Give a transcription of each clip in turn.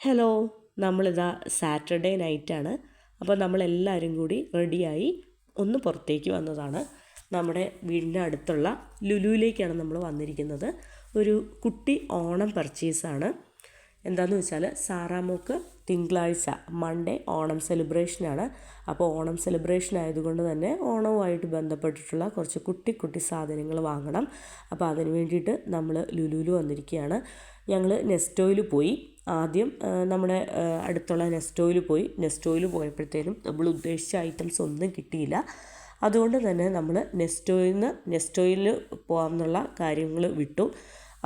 Hello, നമ്മളിതാ Saturday നൈറ്റാണ്. അപ്പോൾ നമ്മളെല്ലാവരും കൂടി റെഡിയായി ഒന്ന് പുറത്തേക്ക് വന്നതാണ്. നമ്മുടെ വീടിൻ്റെ അടുത്തുള്ള ലുലുവിലേക്കാണ് നമ്മൾ വന്നിരിക്കുന്നത്. ഒരു കുട്ടി ഓണം പർച്ചേസാണ്. എന്താണെന്ന് വെച്ചാൽ സാറാമോക്ക് തിങ്കളാഴ്ച മൺഡേ ഓണം സെലിബ്രേഷനാണ്. അപ്പോൾ ഓണം സെലിബ്രേഷൻ ആയതുകൊണ്ട് തന്നെ ഓണവുമായിട്ട് ബന്ധപ്പെട്ടിട്ടുള്ള കുറച്ച് കുട്ടി സാധനങ്ങൾ വാങ്ങണം. അപ്പോൾ അതിന് വേണ്ടിയിട്ട് നമ്മൾ ലുലുവിൽ വന്നിരിക്കുകയാണ്. ഞങ്ങൾ നെസ്റ്റോയിൽ പോയി. ആദ്യം നമ്മുടെ അടുത്തുള്ള നെസ്റ്റോയിൽ പോയപ്പോഴത്തേനും നമ്മൾ ഉദ്ദേശിച്ച ഐറ്റംസ് ഒന്നും കിട്ടിയില്ല. അതുകൊണ്ട് തന്നെ നമ്മൾ നെസ്റ്റോയിൽ പോകാമെന്നുള്ള കാര്യങ്ങൾ വിട്ടു.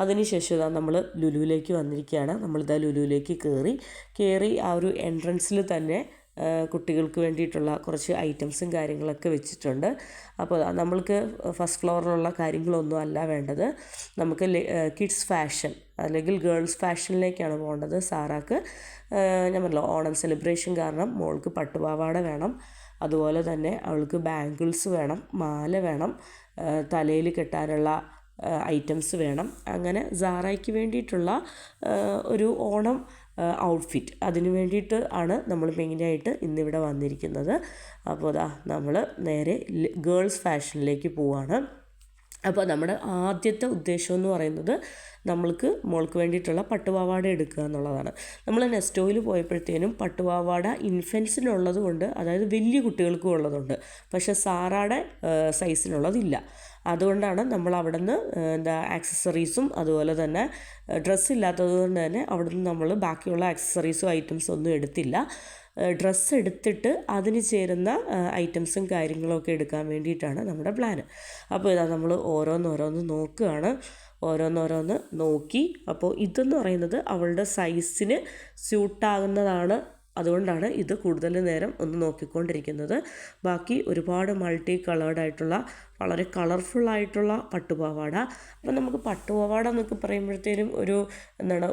അതിനുശേഷം നമ്മൾ ലുലുവിലേക്ക് വന്നിരിക്കുകയാണ്. നമ്മളിതാ ലുലുവിലേക്ക് കയറി ആ ഒരു എൻട്രൻസിൽ തന്നെ കുട്ടികൾക്ക് വേണ്ടിയിട്ടുള്ള കുറച്ച് ഐറ്റംസും കാര്യങ്ങളൊക്കെ വെച്ചിട്ടുണ്ട്. അപ്പോൾ നമ്മൾക്ക് ഫസ്റ്റ് ഫ്ലോറിലുള്ള കാര്യങ്ങളൊന്നും അല്ല വേണ്ടത്. നമുക്ക് കിഡ്സ് ഫാഷൻ അല്ലെങ്കിൽ ഗേൾസ് ഫാഷനിലേക്കാണ് പോകേണ്ടത്. സാറാക്ക് ഞാൻ പറഞ്ഞല്ലോ ഓണം സെലിബ്രേഷൻ കാരണം മോൾക്ക് പട്ടുപാവാട വേണം. അതുപോലെ തന്നെ അവൾക്ക് ബാംഗിൾസ് വേണം, മാല വേണം, തലയിൽ കെട്ടാനുള്ള ഐറ്റംസ് വേണം. അങ്ങനെ സാറയ്ക്ക് വേണ്ടിയിട്ടുള്ള ഒരു ഓണം ഔട്ട്ഫിറ്റ് അതിന് വേണ്ടിയിട്ട് ആണ് നമ്മൾ മെയിനായിട്ട് ഇന്നിവിടെ വന്നിരിക്കുന്നത്. അപ്പോൾ നമ്മൾ നേരെ ഗേൾസ് ഫാഷനിലേക്ക് പോവുകയാണ്. അപ്പോൾ നമ്മുടെ ആദ്യത്തെ ഉദ്ദേശം എന്ന് പറയുന്നത് മോൾക്ക് വേണ്ടിയിട്ടുള്ള പട്ടുപാവാട എടുക്കുക എന്നുള്ളതാണ്. നമ്മൾ നെസ്റ്റോയിൽ പോയപ്പോഴത്തേനും പട്ടുപാവാട ഇൻഫൻസിനുള്ളത് കൊണ്ട്, അതായത് വലിയ കുട്ടികൾക്കും ഉള്ളതുണ്ട്, പക്ഷേ സാറാടെ സൈസിനുള്ളതില്ല. അതുകൊണ്ടാണ് നമ്മൾ അവിടെ നിന്ന് ആക്സസറീസും അതുപോലെ തന്നെ ഡ്രസ്സ് ഇല്ലാത്തത് കൊണ്ട് തന്നെ അവിടെ നിന്ന് നമ്മൾ ബാക്കിയുള്ള ആക്സസറീസും ഐറ്റംസും ഒന്നും എടുത്തില്ല. ഡ്രസ്സ് എടുത്തിട്ട് അതിന് ചേരുന്ന ഐറ്റംസും കാര്യങ്ങളൊക്കെ എടുക്കാൻ വേണ്ടിയിട്ടാണ് നമ്മുടെ പ്ലാന്. അപ്പോൾ ഇതാ നമ്മൾ ഓരോന്നോരോന്ന് നോക്കി. അപ്പോൾ ഇതെന്ന് പറയുന്നത് അവളുടെ സൈസിന് സ്യൂട്ടാകുന്നതാണ്. അതുകൊണ്ടാണ് ഇത് കൂടുതൽ നേരം ഒന്ന് നോക്കിക്കൊണ്ടിരിക്കുന്നത്. ബാക്കി ഒരുപാട് മൾട്ടി കളേർഡായിട്ടുള്ള വളരെ കളർഫുള്ളായിട്ടുള്ള പട്ടുപാവാട. അപ്പം നമുക്ക് പട്ടുപാവാട എന്നൊക്കെ പറയുമ്പോഴത്തേനും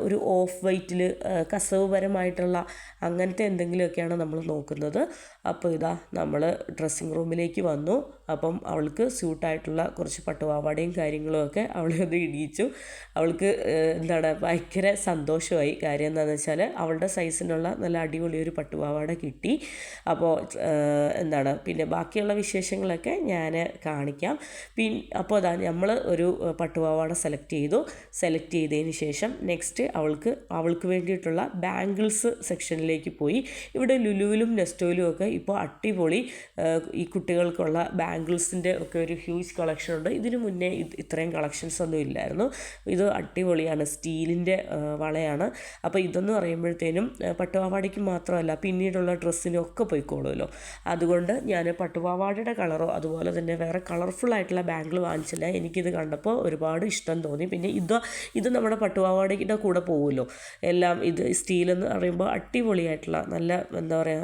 ഒരു ഓഫ് വൈറ്റിൽ കസവുപരമായിട്ടുള്ള അങ്ങനത്തെ എന്തെങ്കിലുമൊക്കെയാണ് നമ്മൾ നോക്കുന്നത്. അപ്പോൾ ഇതാ നമ്മൾ ഡ്രസ്സിങ് റൂമിലേക്ക് വന്നു. അപ്പം അവൾക്ക് സ്യൂട്ടായിട്ടുള്ള കുറച്ച് പട്ടുപാവാടയും കാര്യങ്ങളുമൊക്കെ അവളെ ഒന്ന് ഇടിയിച്ചു. അവൾക്ക് ഭയങ്കര സന്തോഷമായി. കാര്യം എന്താണെന്ന് വെച്ചാൽ അവളുടെ സൈസിനുള്ള നല്ല അടിപൊളി ഒരു പട്ടുപാവാട കിട്ടി. അപ്പോൾ പിന്നെ ബാക്കിയുള്ള വിശേഷങ്ങളൊക്കെ ഞാൻ കാണിക്കാം. അപ്പോൾ നമ്മൾ ഒരു പട്ടുപാവാട സെലക്ട് ചെയ്തതിന് ശേഷം നെക്സ്റ്റ് അവൾക്ക് വേണ്ടിയിട്ടുള്ള ബാംഗിൾസ് സെക്ഷനിലേക്ക് പോയി. ഇവിടെ ലുലുവിലും നെസ്റ്റോയിലും ഒക്കെ ഇപ്പോൾ അടിപൊളി ഈ കുട്ടികൾക്കുള്ള ബാംഗിൾസിൻ്റെ ഒക്കെ ഒരു ഹ്യൂജ് കളക്ഷൻ ഉണ്ട്. ഇതിനു മുന്നേ ഇത്രയും കളക്ഷൻസ് ഒന്നും ഇല്ലായിരുന്നു. ഇത് അടിപൊളിയാണ്, സ്റ്റീലിൻ്റെ വളയാണ്. അപ്പോൾ ഇതെന്ന് പറയുമ്പോഴത്തേനും പട്ടുപാവാടയ്ക്ക് മാത്രമല്ല പിന്നീടുള്ള ഡ്രസ്സിനൊക്കെ പോയിക്കോളുമല്ലോ. അതുകൊണ്ട് ഞാൻ പട്ടുപാവാടയുടെ കളറോ അതുപോലെ തന്നെ വേറെ കളർഫുള്ളായിട്ടുള്ള ബാംഗിൾ വാങ്ങിച്ചില്ല. എനിക്കിത് കണ്ടപ്പോൾ ഒരുപാട് ഇഷ്ടം തോന്നി. പിന്നെ ഇത് നമ്മുടെ പട്ടുപാവാടയുടെ കൂടെ പോകുമല്ലോ എല്ലാം. ഇത് സ്റ്റീലെന്ന് പറയുമ്പോൾ അടിപൊളിയായിട്ടുള്ള നല്ല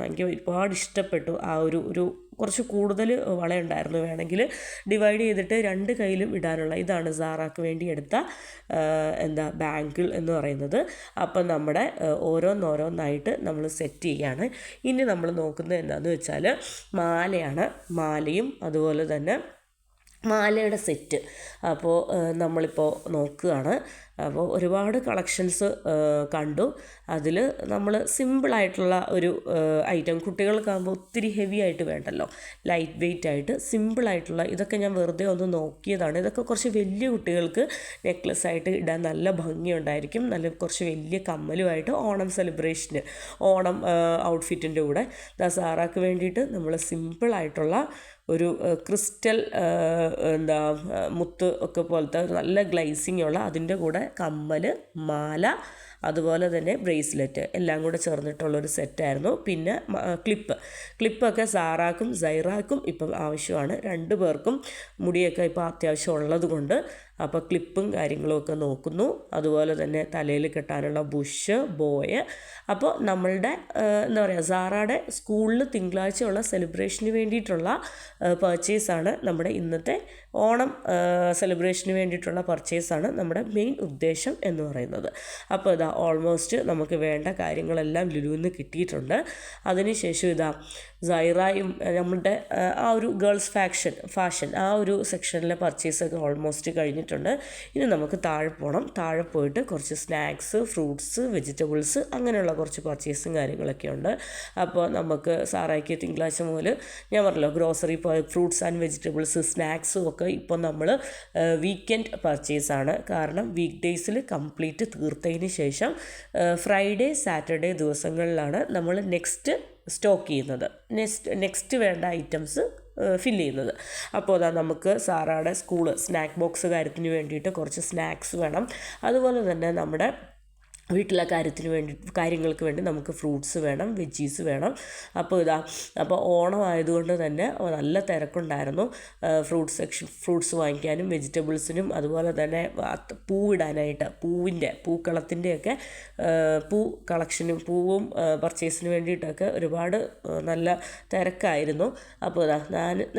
എനിക്ക് ഒരുപാട് ഇഷ്ടപ്പെട്ടു. ആ ഒരു കുറച്ച് കൂടുതൽ വളയുണ്ടായിരുന്നു. വേണമെങ്കിൽ ഡിവൈഡ് ചെയ്തിട്ട് രണ്ട് കയ്യിലും ഇടാനുള്ള ഇതാണ് സാറാക്ക് വേണ്ടി എടുത്ത ബാംഗിൾ എന്ന് പറയുന്നത്. അപ്പം നമ്മുടെ ഓരോന്നോരോന്നായിട്ട് നമ്മൾ സെറ്റ് ചെയ്യുകയാണ്. ഇനി നമ്മൾ നോക്കുന്നത് എന്താണെന്ന് വെച്ചാൽ മാലയാണ്. മാലയും അതുപോലെ തന്നെ മാലയുടെ സെറ്റ്. അപ്പോൾ നമ്മളിപ്പോൾ നോക്കുകയാണ്. അപ്പോൾ ഒരുപാട് കളക്ഷൻസ് കണ്ടു. അതിൽ നമ്മൾ സിമ്പിളായിട്ടുള്ള ഒരു ഐറ്റം, കുട്ടികൾക്കാകുമ്പോൾ ഒത്തിരി ഹെവി ആയിട്ട് വേണ്ടല്ലോ, ലൈറ്റ് വെയ്റ്റ് ആയിട്ട് സിമ്പിളായിട്ടുള്ള ഇതൊക്കെ ഞാൻ വെറുതെ ഒന്ന് നോക്കിയതാണ്. ഇതൊക്കെ കുറച്ച് വലിയ കുട്ടികൾക്ക് നെക്ലസ് ആയിട്ട് ഇടാൻ നല്ല ഭംഗിയുണ്ടായിരിക്കും. കുറച്ച് വലിയ കമ്മലുമായിട്ട് ഓണം സെലിബ്രേഷന് ഓണം ഔട്ട്ഫിറ്റിൻ്റെ കൂടെ സാറാക്ക് വേണ്ടിയിട്ട് നമ്മൾ സിമ്പിളായിട്ടുള്ള ഒരു ക്രിസ്റ്റൽ മുത്ത് ഒക്കെ പോലത്തെ നല്ല ഗ്ലൈസിങ് ഉള്ള അതിൻ്റെ കൂടെ കമ്മൽ, മാല, അതുപോലെ തന്നെ ബ്രേസ്ലെറ്റ് എല്ലാം കൂടെ ചേർന്നിട്ടുള്ളൊരു സെറ്റായിരുന്നു. പിന്നെ ക്ലിപ്പൊക്കെ സാറാക്കും സൈറാക്കും ഇപ്പം ആവശ്യമാണ്. 2 പേർക്കും മുടിയൊക്കെ ഇപ്പോൾ അത്യാവശ്യം ഉള്ളത് കൊണ്ട് അപ്പോൾ ക്ലിപ്പും കാര്യങ്ങളുമൊക്കെ നോക്കുന്നു. അതുപോലെ തന്നെ തലയിൽ കെട്ടാനുള്ള ബുഷ്, ബോയ്. അപ്പോൾ നമ്മളുടെ സാറാടെ സ്കൂളിൽ തിങ്കളാഴ്ചയുള്ള സെലിബ്രേഷന് വേണ്ടിയിട്ടുള്ള പർച്ചേസാണ് നമ്മുടെ ഇന്നത്തെ ഓണം സെലിബ്രേഷന് വേണ്ടിയിട്ടുള്ള പർച്ചേസാണ് നമ്മുടെ മെയിൻ ഉദ്ദേശം എന്ന് പറയുന്നത്. അപ്പോൾ ഓൾമോസ്റ്റ് നമുക്ക് വേണ്ട കാര്യങ്ങളെല്ലാം ലുലുവിൽ നിന്ന് കിട്ടിയിട്ടുണ്ട്. അതിനുശേഷം സൈറയും നമ്മളുടെ ആ ഒരു ഗേൾസ് ഫാഷൻ ആ ഒരു സെക്ഷനിലെ പർച്ചേസൊക്കെ ഓൾമോസ്റ്റ് കഴിഞ്ഞിട്ടുണ്ട്. കഴിഞ്ഞിട്ടുണ്ട്. ഇനി നമുക്ക് താഴെ പോകണം. താഴെ പോയിട്ട് കുറച്ച് സ്നാക്സ്, ഫ്രൂട്ട്സ്, വെജിറ്റബിൾസ് അങ്ങനെയുള്ള കുറച്ച് പർച്ചേസും കാര്യങ്ങളൊക്കെ ഉണ്ട്. അപ്പോൾ നമുക്ക് സാറായിക്ക് തിങ്കളാഴ്ച മുതൽ ഞാൻ പറഞ്ഞല്ലോ ഗ്രോസറി ഫ്രൂട്ട്സ് ആൻഡ് വെജിറ്റബിൾസ്, സ്നാക്സും ഒക്കെ ഇപ്പോൾ നമ്മൾ വീക്കെൻഡ് പർച്ചേസാണ്. കാരണം വീക്ക് ഡേയ്സിൽ കംപ്ലീറ്റ് തീർത്തതിന് ശേഷം ഫ്രൈഡേ, സാറ്റർഡേ ദിവസങ്ങളിലാണ് നമ്മൾ നെക്സ്റ്റ് സ്റ്റോക്ക് ചെയ്യുന്നത്, നെക്സ്റ്റ് വേണ്ട ഐറ്റംസ് ഫില്ല് ചെയ്യുന്നത്. അപ്പോൾ അതാ നമുക്ക് സാറാടെ സ്കൂള് സ്നാക്ക് ബോക്സ് കാര്യത്തിന് വേണ്ടിയിട്ട് കുറച്ച് സ്നാക്സ് വേണം. അതുപോലെ തന്നെ നമ്മുടെ വീട്ടിലെ കാര്യങ്ങൾക്ക് വേണ്ടി നമുക്ക് ഫ്രൂട്ട്സ് വേണം, വെജീസ് വേണം. അപ്പോൾ ഓണം ആയതുകൊണ്ട് തന്നെ നല്ല തിരക്കുണ്ടായിരുന്നു. ഫ്രൂട്ട്സ് വാങ്ങിക്കാനും വെജിറ്റബിൾസിനും അതുപോലെ തന്നെ പൂവിടാനായിട്ട് പൂക്കളത്തിൻ്റെയൊക്കെ പൂ കളക്ഷനും പൂവും പർച്ചേസിന് വേണ്ടിയിട്ടൊക്കെ ഒരുപാട് നല്ല തിരക്കായിരുന്നു. അപ്പോൾ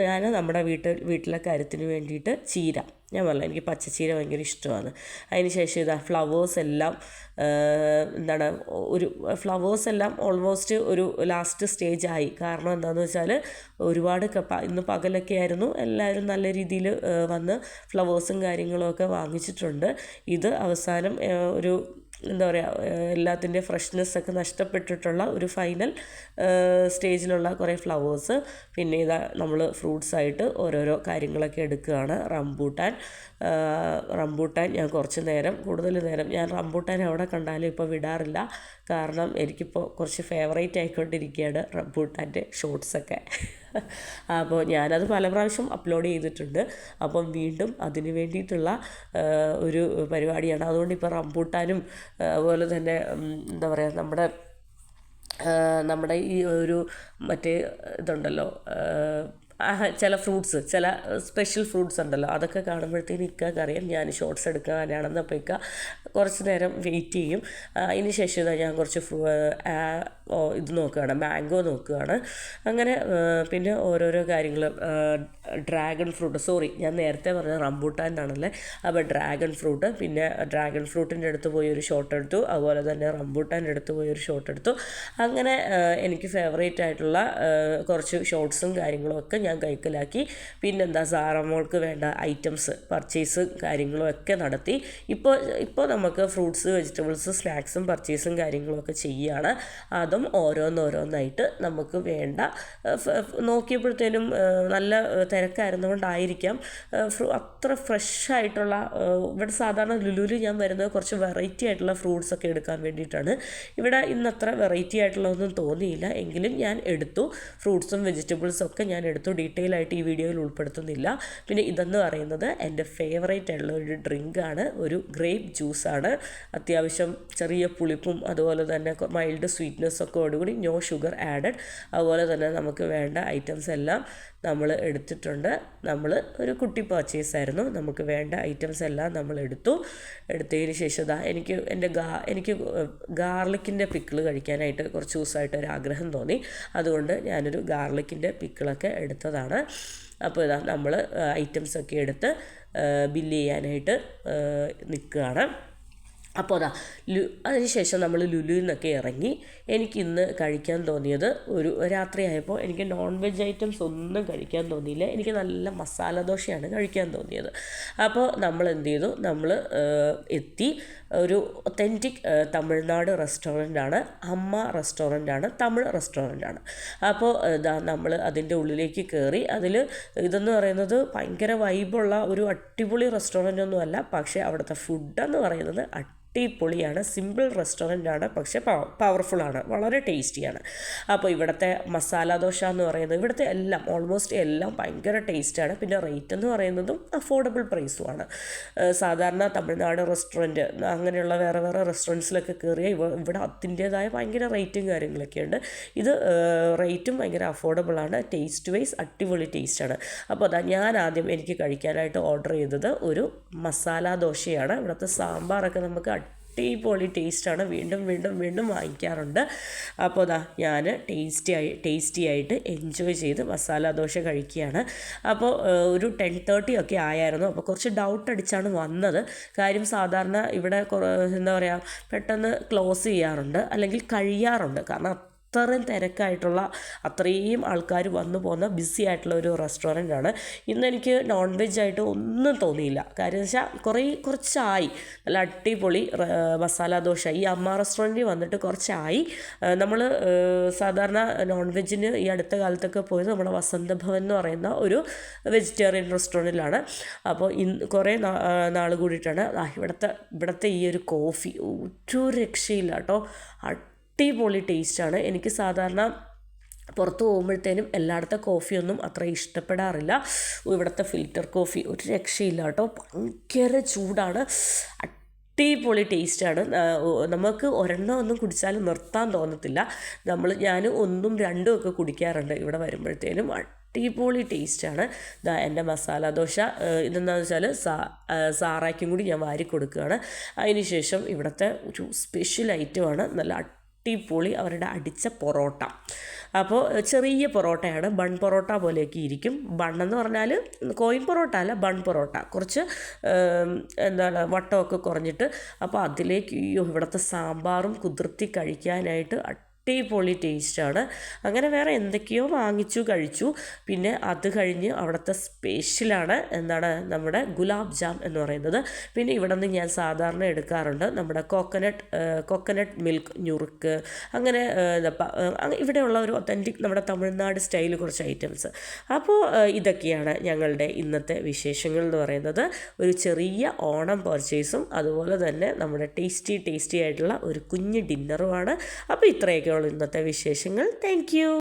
ഞാൻ നമ്മുടെ വീട്ടിലെ കാര്യത്തിന് വേണ്ടിയിട്ട് ചീര, ഞാൻ പറഞ്ഞില്ല എനിക്ക് പച്ചച്ചീര ഭയങ്കര ഇഷ്ടമാണ്. അതിന് ശേഷം ഫ്ലവേഴ്സ് എല്ലാം ഫ്ലവേഴ്സെല്ലാം ഓൾമോസ്റ്റ് ഒരു ലാസ്റ്റ് സ്റ്റേജായി. കാരണം എന്താണെന്ന് വെച്ചാൽ ഒരുപാട് ഇന്ന് പകലൊക്കെ ആയിരുന്നു, എല്ലാവരും നല്ല രീതിയിൽ വന്ന് ഫ്ലവേഴ്സും കാര്യങ്ങളുമൊക്കെ വാങ്ങിച്ചിട്ടുണ്ട്. ഇത് അവസാനം ഒരു എല്ലാത്തിൻ്റെ ഫ്രഷ്നെസ്സൊക്കെ നഷ്ടപ്പെട്ടിട്ടുള്ള ഒരു ഫൈനൽ സ്റ്റേജിലുള്ള കുറേ ഫ്ലവേഴ്സ്. പിന്നെ നമ്മൾ ഫ്രൂട്ട്സായിട്ട് ഓരോരോ കാര്യങ്ങളൊക്കെ എടുക്കുകയാണ്. റംബൂട്ടാൻ ഞാൻ കൂടുതൽ നേരം ഞാൻ റംബൂട്ടാൻ എവിടെ കണ്ടാലും ഇപ്പോൾ വിടാറില്ല. കാരണം എനിക്കിപ്പോൾ കുറച്ച് ഫേവറേറ്റ് ആയിക്കൊണ്ടിരിക്കുകയാണ് റംബൂട്ടാൻ്റെ ഷോർട്സൊക്കെ. അപ്പോൾ ഞാനത് പല പ്രാവശ്യം അപ്ലോഡ് ചെയ്തിട്ടുണ്ട്. അപ്പം വീണ്ടും അതിന് വേണ്ടിയിട്ടുള്ള ഒരു പരിപാടിയാണ്. അതുകൊണ്ട് ഇപ്പോൾ റംബൂട്ടാനും അതുപോലെ തന്നെ നമ്മുടെ ഈ ഒരു മറ്റേ ഇതുണ്ടല്ലോ, ചില ഫ്രൂട്ട്സ്, ചില സ്പെഷ്യൽ ഫ്രൂട്ട്സ് ഉണ്ടല്ലോ, അതൊക്കെ കാണുമ്പോഴത്തേന് ഇക്കറിയാം ഞാൻ ഷോർട്സ് എടുക്കാനാണെന്ന്. അപ്പോൾ ഇക്ക കുറച്ച് നേരം വെയിറ്റ് ചെയ്യും. അതിന് ശേഷം ഞാൻ കുറച്ച് ഇത് നോക്കുകയാണ്, മാംഗോ നോക്കുകയാണ്. അങ്ങനെ പിന്നെ ഓരോരോ കാര്യങ്ങൾ, ഡ്രാഗൺ ഫ്രൂട്ട്, ഞാൻ നേരത്തെ പറഞ്ഞ റംബൂട്ടാൻ എന്നാണല്ലേ. അപ്പോൾ ഡ്രാഗൺ ഫ്രൂട്ട്, പിന്നെ ഡ്രാഗൺ ഫ്രൂട്ടിൻ്റെ അടുത്ത് പോയി ഒരു ഷോട്ട് എടുത്തു. അതുപോലെ തന്നെ റംബൂട്ടാൻ്റെ അടുത്ത് പോയി ഒരു ഷോട്ട് എടുത്തു. അങ്ങനെ എനിക്ക് ഫേവറേറ്റ് ആയിട്ടുള്ള കുറച്ച് ഷോർട്സും കാര്യങ്ങളും ഒക്കെ ഞാൻ കൈക്കലാക്കി. പിന്നെന്താ സാറമ്മോൾക്ക് വേണ്ട ഐറ്റംസ് പർച്ചേസ് കാര്യങ്ങളും ഒക്കെ നടത്തി. ഇപ്പോൾ നമുക്ക് ഫ്രൂട്ട്സ്, വെജിറ്റബിൾസ്, സ്നാക്സും പർച്ചേസും കാര്യങ്ങളൊക്കെ ചെയ്യുകയാണ്. അതും ഓരോന്നോരോന്നായിട്ട് നമുക്ക് വേണ്ട. നോക്കിയപ്പോഴത്തേനും നല്ല തിരക്കായിരുന്നുകൊണ്ടായിരിക്കാം അത്ര ഫ്രഷായിട്ടുള്ള, ഇവിടെ സാധാരണ ലുലുവിൽ ഞാൻ വരുന്നത് കുറച്ച് വെറൈറ്റി ആയിട്ടുള്ള ഫ്രൂട്ട്സൊക്കെ എടുക്കാൻ വേണ്ടിയിട്ടാണ്. ഇവിടെ ഇന്നത്ര വെറൈറ്റി ആയിട്ടുള്ളതൊന്നും തോന്നിയില്ല. എങ്കിലും ഞാൻ എടുത്തു, ഫ്രൂട്ട്സും വെജിറ്റബിൾസും ഒക്കെ ഞാൻ എടുത്തു. ഡീറ്റെയിൽ ആയിട്ട് ഈ വീഡിയോയിൽ ഉൾപ്പെടുത്തുന്നില്ല. പിന്നെ ഇതെന്ന് പറയുന്നത് എൻ്റെ ഫേവറേറ്റ് ആയിട്ടുള്ള ഒരു ഡ്രിങ്കാണ്, ഒരു ഗ്രേപ്പ് ജ്യൂസാണ്. അത്യാവശ്യം ചെറിയ പുളിപ്പും അതുപോലെ തന്നെ മൈൽഡ് സ്വീറ്റ്നെസ്സൊക്കെ ഓടുകൂടി, നോ ഷുഗർ ആഡഡ്. അതുപോലെ തന്നെ നമുക്ക് വേണ്ട ഐറ്റംസ് എല്ലാം നമ്മൾ എടുത്തിട്ടുണ്ട്. നമ്മൾ ഒരു കുട്ടി പർച്ചേസായിരുന്നു. നമുക്ക് വേണ്ട ഐറ്റംസ് എല്ലാം നമ്മൾ എടുത്തതിന് ശേഷം എനിക്ക് ഗാർലിക്കിൻ്റെ പിക്കിൾ കഴിക്കാനായിട്ട് കുറച്ച് ദിവസമായിട്ട് ഒരു ആഗ്രഹം തോന്നി. അതുകൊണ്ട് ഞാനൊരു ഗാർലിക്കിൻ്റെ പിക്കിളൊക്കെ എടുത്തതാണ്. അപ്പോൾ നമ്മൾ ഐറ്റംസൊക്കെ എടുത്ത് ബില്ല് ചെയ്യാനായിട്ട് നിൽക്കുകയാണ്. അപ്പോൾ അതിനുശേഷം നമ്മൾ ലുലുവിൽ നിന്നൊക്കെ ഇറങ്ങി. എനിക്കിന്ന് കഴിക്കാൻ തോന്നിയത് ഒരു രാത്രിയായപ്പോൾ എനിക്ക് നോൺ വെജ് ഐറ്റംസ് ഒന്നും കഴിക്കാൻ തോന്നിയില്ല. എനിക്ക് നല്ല മസാല ദോശയാണ് കഴിക്കാൻ തോന്നിയത്. അപ്പോൾ നമ്മൾ എന്ത് ചെയ്തു, നമ്മൾ എത്തി. ഒരു ഒത്തൻറ്റിക് തമിഴ്നാട് റെസ്റ്റോറൻ്റാണ്, അമ്മ റെസ്റ്റോറൻ്റാണ്, തമിഴ് റെസ്റ്റോറൻ്റാണ്. അപ്പോൾ നമ്മൾ അതിൻ്റെ ഉള്ളിലേക്ക് കയറി. ഇതെന്ന് പറയുന്നത് ഭയങ്കര വൈബുള്ള ഒരു അടിപൊളി റെസ്റ്റോറൻ്റൊന്നുമല്ല, പക്ഷേ അവിടുത്തെ ഫുഡെന്ന് പറയുന്നത് അടിപൊളിയാണ്. സിമ്പിൾ റെസ്റ്റോറൻ്റാണ്, പക്ഷേ പവർഫുള്ളാണ്, വളരെ ടേസ്റ്റിയാണ്. അപ്പോൾ ഇവിടുത്തെ മസാല ദോശ എന്ന് പറയുന്നത്, ഇവിടുത്തെ എല്ലാം ഓൾമോസ്റ്റ് എല്ലാം ഭയങ്കര ടേസ്റ്റാണ്. പിന്നെ റേറ്റ് എന്ന് പറയുന്നതും അഫോർഡബിൾ പ്രൈസുമാണ്. സാധാരണ തമിഴ്നാട് റെസ്റ്റോറൻറ്റ് അങ്ങനെയുള്ള വേറെ റെസ്റ്റോറൻറ്റ്സിലൊക്കെ കയറിയാൽ ഇവിടെ അതിൻ്റേതായ ഭയങ്കര റേറ്റും കാര്യങ്ങളൊക്കെ ഉണ്ട്. ഇത് റേറ്റും ഭയങ്കര അഫോർഡബിളാണ്. ടേസ്റ്റ് വൈസ് അടിപൊളി ടേസ്റ്റാണ്. അപ്പോൾ ഞാൻ ആദ്യം എനിക്ക് കഴിക്കാനായിട്ട് ഓർഡർ ചെയ്തത് ഒരു മസാല ദോശയാണ്. ഇവിടുത്തെ സാമ്പാറൊക്കെ നമുക്ക് അടിപൊളി ടേസ്റ്റാണ്, വീണ്ടും വാങ്ങിക്കാറുണ്ട്. അപ്പോൾ ഞാൻ ടേസ്റ്റി ആയിട്ട് എൻജോയ് ചെയ്ത് മസാല ദോശ കഴിക്കുകയാണ്. അപ്പോൾ ഒരു 10:30 ഒക്കെ ആയായിരുന്നു. അപ്പോൾ കുറച്ച് ഡൗട്ട് അടിച്ചാണ് വന്നത്. കാര്യം സാധാരണ ഇവിടെ പെട്ടെന്ന് ക്ലോസ് ചെയ്യാറുണ്ട് അല്ലെങ്കിൽ കഴിയാറുണ്ട്. കാരണം അത്രയും തിരക്കായിട്ടുള്ള അത്രയും ആൾക്കാർ വന്നു പോകുന്ന ബിസി ആയിട്ടുള്ള ഒരു റെസ്റ്റോറൻ്റാണ്. ഇന്ന് എനിക്ക് നോൺ വെജ് ആയിട്ട് ഒന്നും തോന്നിയില്ല. കാര്യം വെച്ചാൽ കുറച്ചായി നല്ല അടിപൊളി മസാല ദോശ. ഈ അമ്മ റെസ്റ്റോറൻറ്റിൽ വന്നിട്ട് കുറച്ചായി. നമ്മൾ സാധാരണ നോൺ വെജിന് ഈ അടുത്ത കാലത്തൊക്കെ പോയത് നമ്മുടെ വസന്തഭവൻ എന്ന് പറയുന്ന ഒരു വെജിറ്റേറിയൻ റെസ്റ്റോറൻറ്റിലാണ്. അപ്പോൾ കുറേ നാൾ കൂടിയിട്ടാണ് ഇവിടുത്തെ ഈ ഒരു കോഫി ഒരു രക്ഷയില്ല കേട്ടോ. അടിപൊളി ടേസ്റ്റാണ്. എനിക്ക് സാധാരണ പുറത്ത് പോകുമ്പോഴത്തേനും എല്ലായിടത്തെ കോഫിയൊന്നും അത്ര ഇഷ്ടപ്പെടാറില്ല. ഇവിടുത്തെ ഫിൽറ്റർ കോഫി ഒരു രക്ഷയില്ല കേട്ടോ. ഭയങ്കര ചൂടാണ്, അടിപൊളി ടേസ്റ്റാണ്. നമുക്ക് ഒന്നും കുടിച്ചാലും നിർത്താൻ തോന്നത്തില്ല. ഞാൻ 1ഉം 2ഉം ഒക്കെ കുടിക്കാറുണ്ട് ഇവിടെ വരുമ്പോഴത്തേനും. അടിപൊളി ടേസ്റ്റാണ്. എൻ്റെ മസാല ദോശ ഇതെന്താണെന്ന് വെച്ചാൽ സാറായ്ക്കും കൂടി ഞാൻ വാരി കൊടുക്കുകയാണ്. അതിന് ശേഷം ഇവിടുത്തെ ഒരു സ്പെഷ്യൽ ഐറ്റമാണ് നല്ല അടിപൊളി അവരുടെ അടിച്ച പൊറോട്ട. അപ്പോൾ ചെറിയ പൊറോട്ടയാണ്, ബൺ പൊറോട്ട പോലെയൊക്കെ ഇരിക്കും. ബണ്ണെന്ന് പറഞ്ഞാൽ കോയിൻ പൊറോട്ട അല്ല, ബൺ പൊറോട്ട. കുറച്ച് വട്ടമൊക്കെ കുറഞ്ഞിട്ട്. അപ്പോൾ അതിലേക്ക് ഇവിടുത്തെ സാമ്പാറും കുതിർത്തി കഴിക്കാനായിട്ട് അടിപൊളി ടേസ്റ്റാണ്. അങ്ങനെ വേറെ എന്തൊക്കെയോ വാങ്ങിച്ചു കഴിച്ചു. പിന്നെ അത് കഴിഞ്ഞ് അവിടുത്തെ സ്പെഷ്യലാണ് നമ്മുടെ ഗുലാബ് ജാം എന്ന് പറയുന്നത്. പിന്നെ ഇവിടെ നിന്ന് ഞാൻ സാധാരണ എടുക്കാറുണ്ട് നമ്മുടെ കോക്കനട്ട് മിൽക്ക് ഞുറുക്ക്. അങ്ങനെ ഇവിടെയുള്ള ഒരു ഒത്തൻറ്റിക് നമ്മുടെ തമിഴ്നാട് സ്റ്റൈൽ കുറച്ച് ഐറ്റംസ്. അപ്പോൾ ഇതൊക്കെയാണ് ഞങ്ങളുടെ ഇന്നത്തെ വിശേഷങ്ങൾ എന്ന് പറയുന്നത്. ഒരു ചെറിയ ഓണം പർച്ചേസും അതുപോലെ തന്നെ നമ്മുടെ ടേസ്റ്റി ആയിട്ടുള്ള ഒരു കുഞ്ഞ് ഡിന്നറുമാണ്. അപ്പോൾ ഇത്രയൊക്കെ ഇന്നത്തെ വിശേഷങ്ങൾ. Thank you.